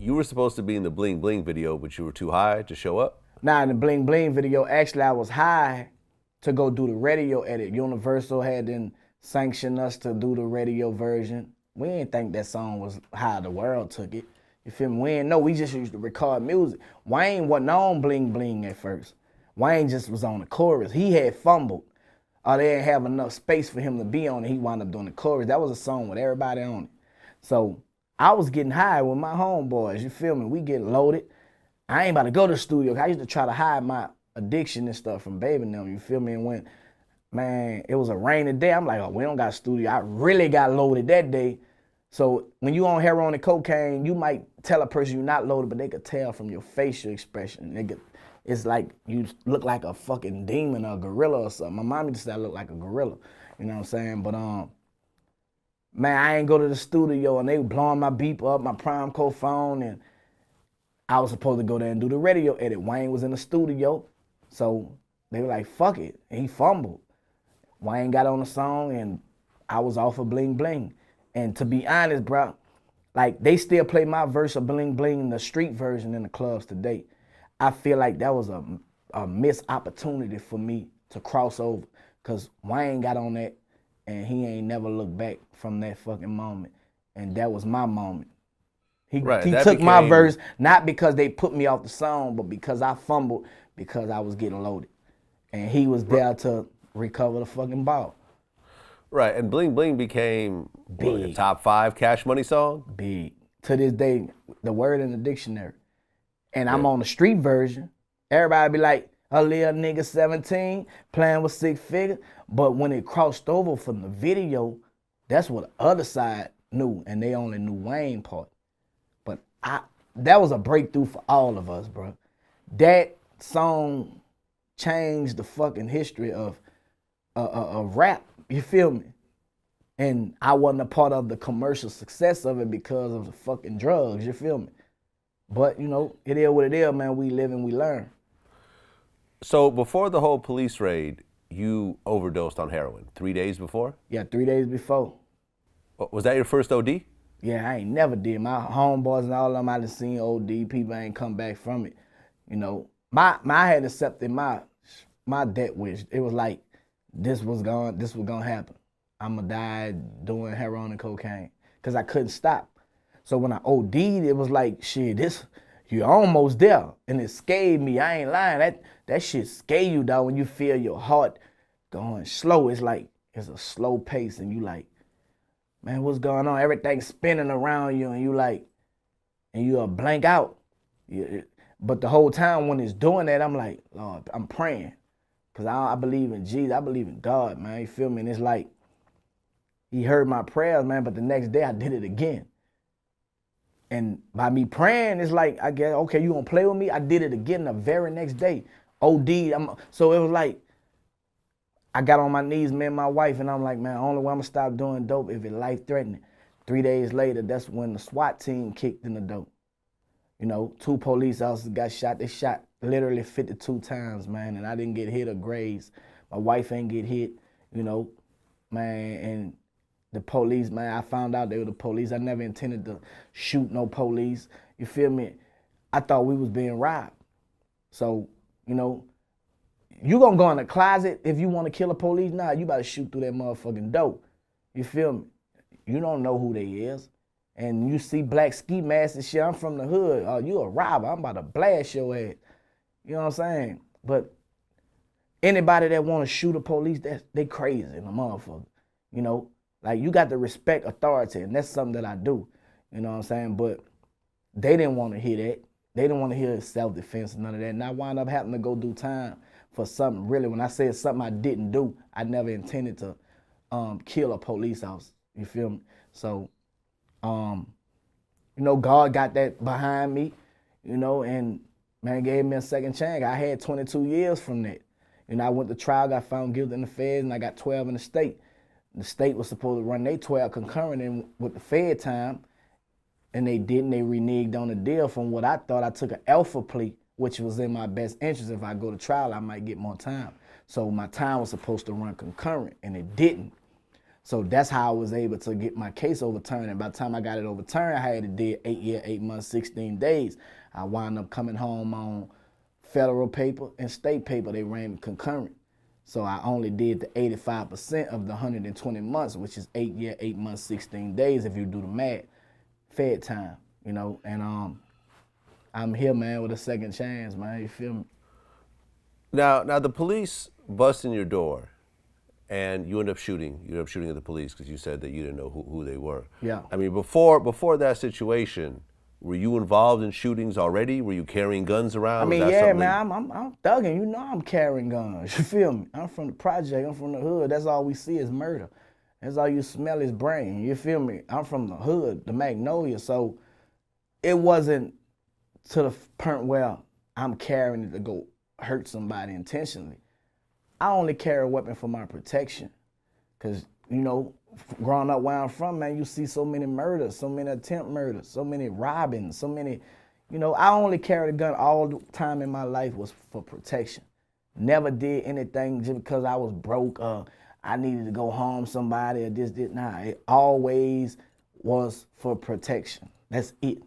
you were supposed to be in the Bling Bling video, but you were too high to show up? Now in the Bling Bling video, actually I was high to go do the radio edit. Universal had then sanctioned us to do the radio version. We didn't think that song was how the world took it. You feel me? We didn't know. We just used to record music. Wayne wasn't on Bling Bling at first. Wayne just was on the chorus. He had fumbled. Or they didn't have enough space for him to be on it. He wound up doing the chorus. That was a song with everybody on it. So I was getting high with my homeboys. You feel me? We get loaded. I ain't about to go to the studio. I used to try to hide my addiction and stuff from baby and them. You feel me? And when, man, it was a rainy day, I'm like, oh, we don't got a studio. I really got loaded that day. So when you on heroin and cocaine, you might tell a person you're not loaded, but they could tell from your facial expression. It's like you look like a fucking demon or a gorilla or something. My mom used to say I look like a gorilla. You know what I'm saying? But man, I ain't go to the studio and they were blowing my beep up, my Primeco phone, and I was supposed to go there and do the radio edit. Wayne was in the studio, so they were like, fuck it. And he fumbled. Wayne got on the song and I was off of Bling Bling. And to be honest, bro, like they still play my verse of Bling Bling, the street version in the clubs today. I feel like that was a missed opportunity for me to cross over because Wayne got on that and he ain't never looked back from that fucking moment. And that was my moment. He took my verse, not because they put me off the song, but because I fumbled, because I was getting loaded. And he was there to recover the fucking ball. Right, and Bling Bling became a top 5 Cash Money song? Big. To this day, the word in the dictionary. And I'm on the street version. Everybody be like, a little nigga 17, playing with 6 figures. But when it crossed over from the video, that's what the other side knew, and they only knew Wayne part. But that was a breakthrough for all of us, bro. That song changed the fucking history of rap, you feel me? And I wasn't a part of the commercial success of it because of the fucking drugs, you feel me? But, you know, it is what it is, man. We live and we learn. So before the whole police raid, you overdosed on heroin 3 days before? Yeah, 3 days before. Was that your first OD? Yeah, I ain't never did. My homeboys and all of them I done seen OD. People ain't come back from it. You know, I had accepted my death wish. It was like, this was gonna happen. I'ma die doing heroin and cocaine. Cause I couldn't stop. So when I OD'd, it was like, shit, you're almost there. And it scared me, I ain't lying. That shit scare you, dog, when you feel your heart going slow. It's like, it's a slow pace and you like, man, what's going on? Everything's spinning around you and you like, and you'll blank out. But the whole time when it's doing that, I'm like, Lord, I'm praying. Cause I believe in Jesus, I believe in God, man, you feel me? And it's like, he heard my prayers, man, but the next day I did it again. And by me praying, it's like, I guess, okay, you gonna play with me? I did it again the very next day. OD. So it was like, I got on my knees, me and my wife, and I'm like, man, only way I'm gonna stop doing dope if it's life-threatening. 3 days later, that's when the SWAT team kicked in the dope. You know, 2 police officers got shot. They shot literally 52 times, man, and I didn't get hit or grazed. My wife ain't get hit, you know, man, and the police, man, I found out they were the police. I never intended to shoot no police. You feel me? I thought we was being robbed. So, you know, you gonna go in the closet if you want to kill a police? Nah, you about to shoot through that motherfucking door. You feel me? You don't know who they is. And you see black ski masks and shit, I'm from the hood. Oh, you a robber, I'm about to blast your ass. You know what I'm saying? But anybody that want to shoot a police, they crazy in a motherfucker. You know? Like, you got to respect authority, and that's something that I do. You know what I'm saying? But they didn't want to hear that. They didn't want to hear self-defense and none of that. And I wound up having to go do time for something, really. When I said something I didn't do, I never intended to kill a police officer. You feel me? So, you know, God got that behind me, you know, and, man, gave me a second chance. I had 22 years from that. And I went to trial, got found guilty in the feds, and I got 12 in the state. The state was supposed to run their 12 concurrent in with the Fed time, and they didn't. They reneged on the deal from what I thought. I took an alpha plea, which was in my best interest. If I go to trial, I might get more time. So my time was supposed to run concurrent, and it didn't. So that's how I was able to get my case overturned. And by the time I got it overturned, I had it did 8 years, 8 months, 16 days. I wound up coming home on federal paper and state paper. They ran me concurrent. So I only did the 85% of the 120 months, which is 8 years, 8 months, 16 days if you do the math. Fed time, you know, and I'm here, man, with a second chance, man. You feel me? Now the police bust in your door, and you end up shooting. You end up shooting at the police because you said that you didn't know who they were. Yeah. I mean, before that situation, were you involved in shootings already? Were you carrying guns around? I mean, Was that yeah, something man, that- I'm thugging. You know I'm carrying guns. You feel me? I'm from the project. I'm from the hood. That's all we see is murder. That's all you smell is brain. You feel me? I'm from the hood, the Magnolia. So it wasn't to the point where I'm carrying it to go hurt somebody intentionally. I only carry a weapon for my protection. Because, you know, growing up where I'm from, man, you see so many murders, so many attempt murders, so many robbings, so many, you know, I only carried a gun all the time in my life was for protection. Never did anything just because I was broke or I needed to go harm somebody or this. Nah, it always was for protection. That's it.